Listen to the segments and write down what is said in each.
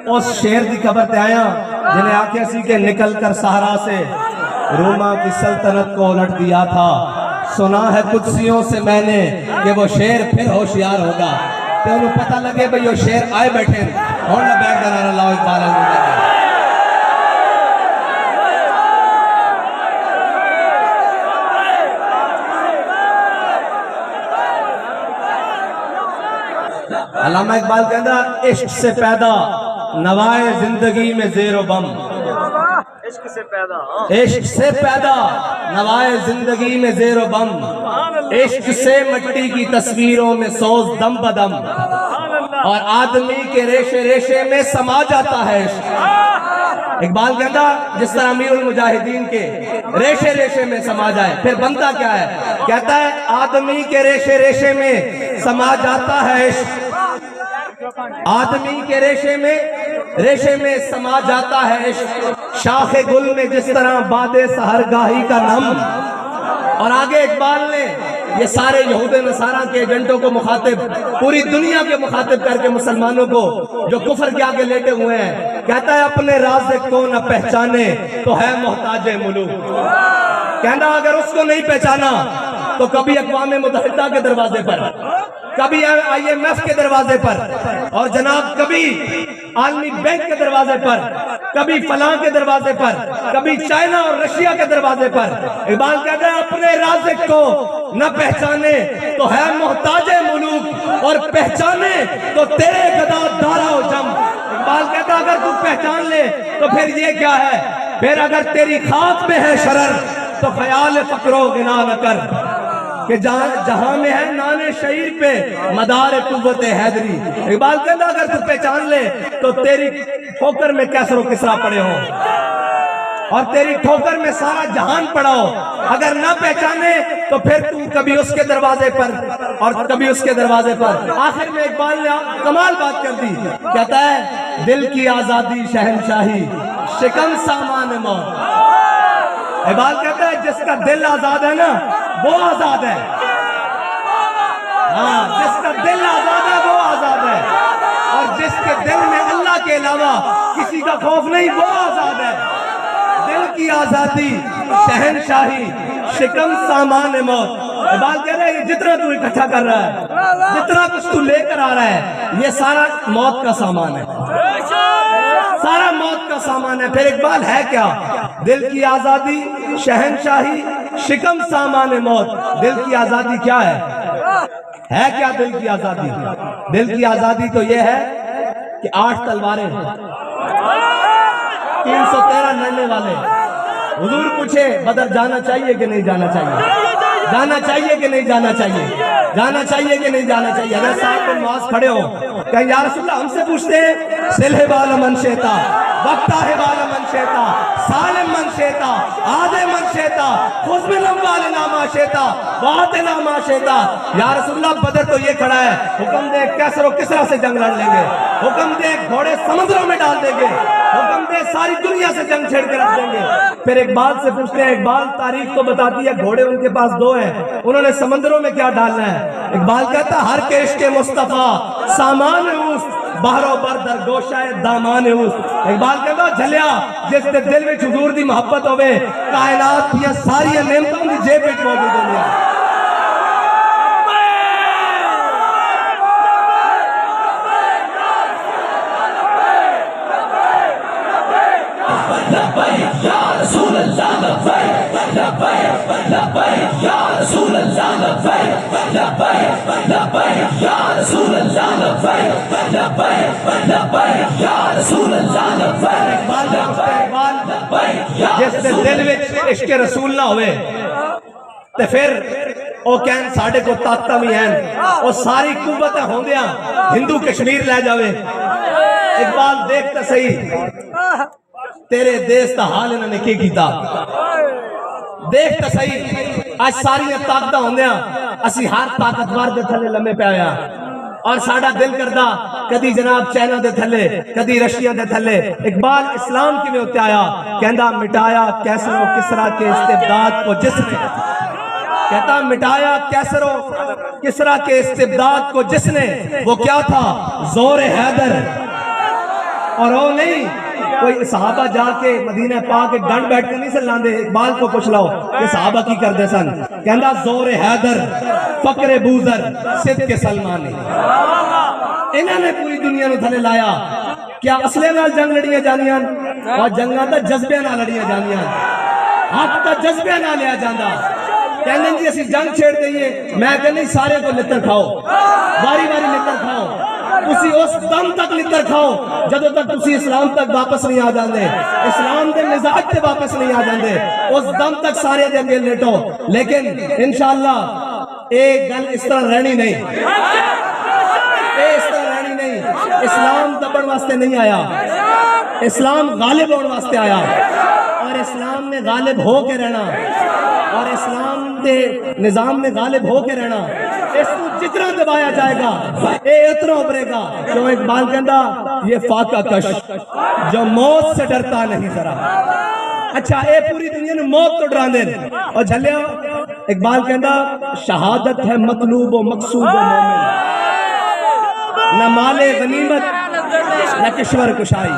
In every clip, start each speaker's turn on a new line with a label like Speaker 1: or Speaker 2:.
Speaker 1: उस शेर की खबर ते आया जिन्हें आख्या सी के निकल कर सहारा से रोमा की सल्तनत को उलट दिया था। सुना है कुदसियों से मैंने कि वो शेर फिर होशियार होगा। तो उन्हें पता लगे भाई वो शेर आए बैठे और ना बैठ देना लाओ इकबाल। अल्लामा इकबाल कहता इश्क से पैदा नवाए जिंदगी में ज़ेरो बम। इश्क से पैदा नवाए जिंदगी में ज़ेरो बम। इश्क से मिट्टी की तस्वीरों में सोज दम बदम। और आदमी के रेशे रेशे में समा जाता है इश्क। इकबाल कहता जिस तरह अमीरुल मुजाहिदीन के रेशे रेशे में समा जाए फिर बनता क्या है। कहता है आदमी के रेशे रेशे में समा जाता है इश्क। आदमी के रेशे में समा जाता है इश्क। शाखे गुल में जिस तरह बादे सहरगाही का नम। और आगे इकबाल ने ये सारे यहूद नसारा के एजेंटों को मुखातिब पूरी दुनिया के मुखातिब करके मुसलमानों को जो कुफर के आगे लेटे हुए हैं कहता है अपने राज को न पहचाने तो है मोहताजे मुलूक। कहना अगर उसको नहीं पहचाना तो कभी अक़वाम मुत्तहिदा के दरवाजे पर, कभी IMF के दरवाजे पर, और जनाब कभी आलमी बैंक के दरवाजे पर, कभी फलां के दरवाजे पर, कभी चाइना और रशिया के दरवाजे पर। इकबाल कहता है अपने राज़िक को न पहचाने तो है मोहताजे मुलूक और पहचाने तो तेरे गदा दारा जम। इकबाल कहता अगर तू पहचान ले तो फिर ये क्या है। फिर अगर तेरी खाक में है शरर तो ख्याल फकरो गिना न कर कि जहां में है नाने शहीर पे मदार कुव्वत हैदरी। इकबाल कहता अगर तू पहचान ले तो तेरी ठोकर में कैसरो किसरा पड़े हो और तेरी ठोकर में सारा जहान पड़ा हो। अगर ना पहचाने तो फिर तू कभी उसके दरवाजे पर और कभी उसके दरवाजे पर। आखिर में इकबाल ने कमाल बात कर दी। कहता है दिल की आजादी शहनशाही शिकन सामान मौत। इकबाल कहता है जिसका दिल आजाद है ना वो आजाद है। हाँ जिसका दिल आजाद है वो आजाद है। और जिसके दिल में अल्लाह के अलावा किसी का खौफ नहीं वो आजाद है। दिल की आजादी शहनशाही शिकम सामान मौत। इकबाल कह रहा है जितना तू इकट्ठा कर रहा है जितना कुछ तू लेकर आ रहा है ये सारा मौत का सामान है, सारा मौत का सामान है। फिर इकबाल है क्या। दिल की आजादी शहनशाही शिकम सामान मौत। दिल की आजादी क्या है क्या दिल की आजादी। दिल की आजादी तो यह है कि 8 तलवारें 313 लड़ने वाले। हुजूर पूछे बदर जाना चाहिए कि नहीं जाना चाहिए, जाना चाहिए कि नहीं जाना चाहिए, जाना चाहिए कि नहीं जाना चाहिए। अगर साहब को नमाज खड़े हो कहीं या रसूलल्लाह हमसे पूछते हैं सिलहे वाला मन शेता वक्ता है वाला मन शेता सालिम मन शेता आधे मन शेता खुजमिलम वाले नामा शेता बात नामा शेता। या रसूलल्लाह बदर तो ये खड़ा है हुक्म दे कैसर और किसरा से जंग लड़ लेंगे, हुक्म दे घोड़े समुद्रों में डाल देंगे, हुक्म दे सारी दुनिया से जंग छेड़ के रख देंगे। फिर इकबाल से पूछते हैं इकबाल तारीख तो बताती है घोड़े उनके पास 2 हैं उन्होंने समंदरों में क्या डालना है। इकबाल कहता हर के इश्क़ मुस्तफा सामान उस बाहरों बर दरगोशाए दामान उस। इकबाल कहता झलिया जिस ते दिल में हुजूर दी मोहब्बत होवे कायनात दी सारी नेमतों दी जेब विच मौजूद होंदी।
Speaker 2: या रसूल अल्लाह लब्बैक लब्बैक लब्बैक या रसूल अल्लाह लब्बैक लब्बैक लब्बैक या रसूल अल्लाह लब्बैक लब्बैक लब्बैक या रसूल अल्लाह लब्बैक लब्बैक।
Speaker 1: जिस दिल में इश्क रसूल ना होवे ते फिर ओ कहन साडे को ताकत भी हैं और सारी कुव्वत होंदिया हिंदू कश्मीर ले जावे। इकबाल देख तो सही तेरे देश का हाल इन्होंने की कीता। देख तो सही आज सारिया ताकत होंदिया असी हर ताकतवर दे थले लम्बे पे आया और साडा दिल करदा कदी जनाब चाइना दे थले कदी रशिया दे थले। इकबाल इस्लाम किवें उत्ते आया कहंदा मिटाया कैसरो किसरा के इस्तिबदाद को जिसने। कहता मिटाया कैसरो किसरा के इस्तिबदाद को जिसने। वो क्या था जोर हैदर और वो नहीं कोई सहाबा जाके मदीना पाक के गंढ बैठ के नहीं से लांदे। इकबाल को पूछ लो कि सहाबा की करते सन, कहंदा जोरे हैदर फकरे बूजर सिद्ध के सलमान इन्होंने पूरी दुनिया ਨੂੰ थले लाया। क्या असले नाल जंग लड़िया जानियां और जंगा दा जज्बे नाल लड़िया जानियां, हक दा जज्बे नाल लिया जांदा। कहंदे जी असि जंग छेड़ दईए, मैं कहनी सारे को लित्तर खाओ, बारी बारी लित्तर खाओ, तुसी उस दम तक लित्तर खाओ जदों तक तुसी इस्लाम तक वापस नहीं आ जाते, इस्लाम के मिजाज से वापस नहीं आ जाते, उस दम तक सारे दे अगे लेटो। लेकिन इंशाअल्लाह एक गल इस तरह रहनी नहीं, इस तरह रहनी नहीं। इस्लाम दबण वास्ते नहीं आया, इस्लाम गालिब होने वास्ते आया और इस्लाम में गालिब हो के रहना और इस्लाम के निजाम में गालिब हो के रहना। इसको जितना दबाया जाएगा ये इतना उभरेगा। जो इकबाल कहता ये फाका कश जो मौत से डरता नहीं जरा। अच्छा ये पूरी दुनिया ने मौत तो डरा दे और झलिया इकबाल कहता शहादत है मतलूब व मकसूद व मोमिन, न माले गनीमत न किश्वर कुशाई।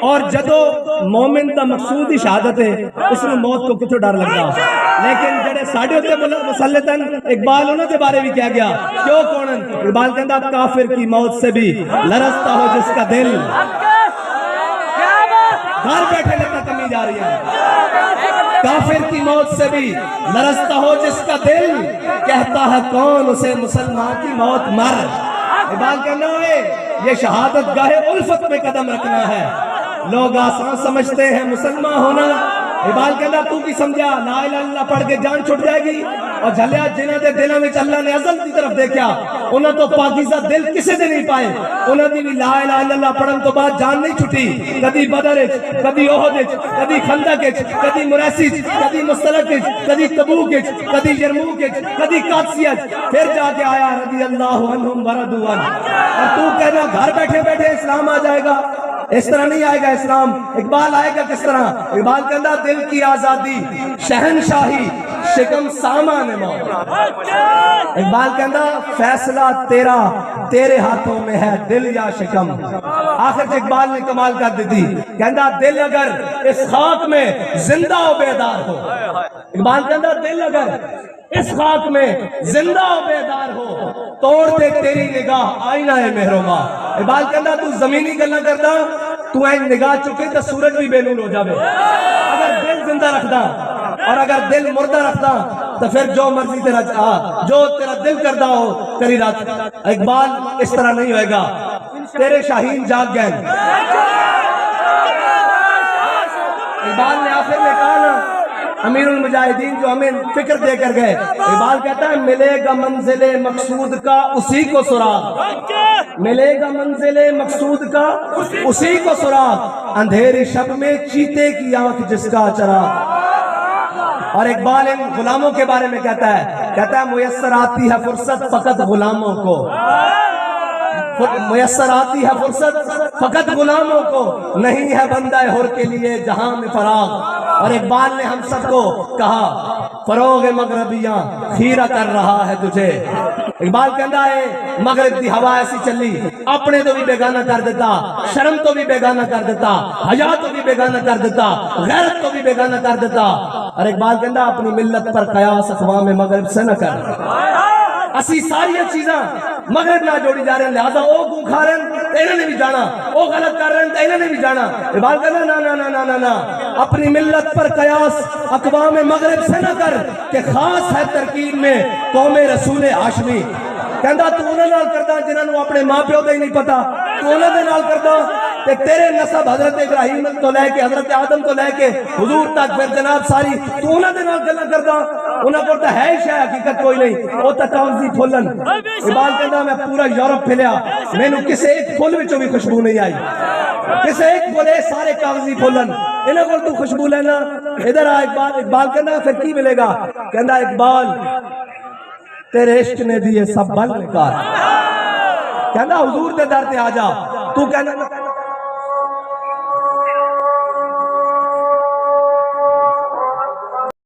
Speaker 1: और जदों मोमिन का मकसूद ही शहादत है उसने मौत को कितों डर लगता। लेकिन जेडे साडे उत्ते मुसल्लतन इकबाल उन्हां दे बारे भी कहा गया क्यों कौन इकबाल कहता काफिर की मौत से भी लरजता हो जिसका दिल। घर बैठे लेकर कमी जा रही है। काफिर की मौत से भी लरजता हो जिसका दिल, कहता है कौन उसे मुसलमान की मौत मर। इकबाल कहना है ये शहादत गाहे उल्फत में कदम रखना है। लोग आसान समझते हैं मुसलमान होना। इकबाल कहना तू की समझा ला इलाहा इल्लल्लाह पढ़ के जान छुट जाएगी। और झलिया जिन्हों के दिलों में अल्लाह ने अज़ल की तरफ देखा उन्होंने तो पाकीज़ा दिल किसी ने नहीं पाए। उन्होंने भी ला इलाहा इल्लल्लाह पढ़न तो बाद जान नहीं छुटी। कदी बदर कदी ओहद कदी खंदक कदी मुरैसी कदी मुस्तलक कदी तबूक कदी यरमूक कदी कादसियत, फिर जाके आया रज़ी अल्लाहु अन्हुम व रदू अन्हु। और तू कहना घर बैठे बैठे इस्लाम आ जाएगा, इस तरह नहीं आएगा इस्लाम। इकबाल आएगा किस तरह? इकबाल कहता दिल की आजादी शहनशाही शिकम सामान मौत। इकबाल कहता फैसला तेरा तेरे हाथों में है दिल या शिकम। आखिर इकबाल ने कमाल कर दी थी, कहता दिल अगर इस खाक में जिंदा और बेदार हो। इकबाल कहता दिल अगर इस खाक में जिंदा और बेदार हो तोड़ दे तेरी निगाह आईना है मेहरोबा। इकबाल कहता तू जमीनी गल्ला करदा तू ऐ निगाह चुके तो सूरज भी बेनूर हो जावे। अगर दिल जिंदा रखदा और अगर दिल मुर्दा रखदा तो फिर जो मर्जी तेरा जो तेरा दिल करदा हो तेरी रात। इकबाल इस तरह नहीं होएगा। तेरे शाहीन जाग गए। इकबाल ने आखिर में कहा ना अमीरुल मुजाहिदीन जो हमें फिक्र देकर गए। इकबाल कहता है मिलेगा मंजिले मकसूद का उसी को सुराग, मिलेगा मंजिले मकसूद का उसी को सुराग, अंधेरी शब में चीते की आंख जिसका चराग। और इकबाल इन गुलामों के बारे में कहता है मुयस्सर आती है फुर्सत फकत गुलामों को, मुयस्सर आती है फुर्सत फकत गुलामों को, नहीं है बंदा हुर के लिए जहां में फराग। और इकबाल ने हम सबको कहा फरोग मगरबियां खीरा कर रहा है तुझे। इकबाल कहता है मगरब की हवा ऐसी चली अपने तो भी बेगाना कर देता, शर्म तो भी बेगाना कर देता, हया तो भी बेगाना कर देता, गैरत तो भी बेगाना कर देता। और इकबाल कहता अपनी मिल्लत पर कयास अक़वाम मगरब से न कर। असी सारी चीजा मगरब ना जोड़ी जा रहे हैं, लिहाजा वो गू खा रहे हैं इन्होंने भी जाना, वो गलत कर रहे हैं इन्होंने भी जाना। इकबाल कहना ना ना ना ना ना ना अपनी मिल्लत पर कयास अक़वाम मगरब से न कर कि खास है तरकीब में कौमे रसूल हाशमी। कहता तू उन्हें नाल करदा जिन्होंने अपने मां प्यो का ही नहीं पता, तू उन्हें नाल करदा ते तेरे नसब हजरत इब्राहिम तो लैके हजरत आदम तो लैके हुजूर तक फिर जनाब सारी तू उन्हें नाल गल्लां करदा। उन्हें को है ही शायद हकीकत कोई नहीं, वो तो कागजी फुलन। इकबाल कहता मैं पूरा यूरोप फिलिया मैनू किसी एक फुल विचों भी खुशबू नहीं आई, किसी एक फुल सारे कागजी फुलन इन्हों को तू खुशबू लेना इधर आ। इकबाल कहना फिर की मिलेगा? कहता इकबाल तेरे इश्क ने दिए सब बल निकाल। कहना हुजूर के दर ते आ जा। तू कहना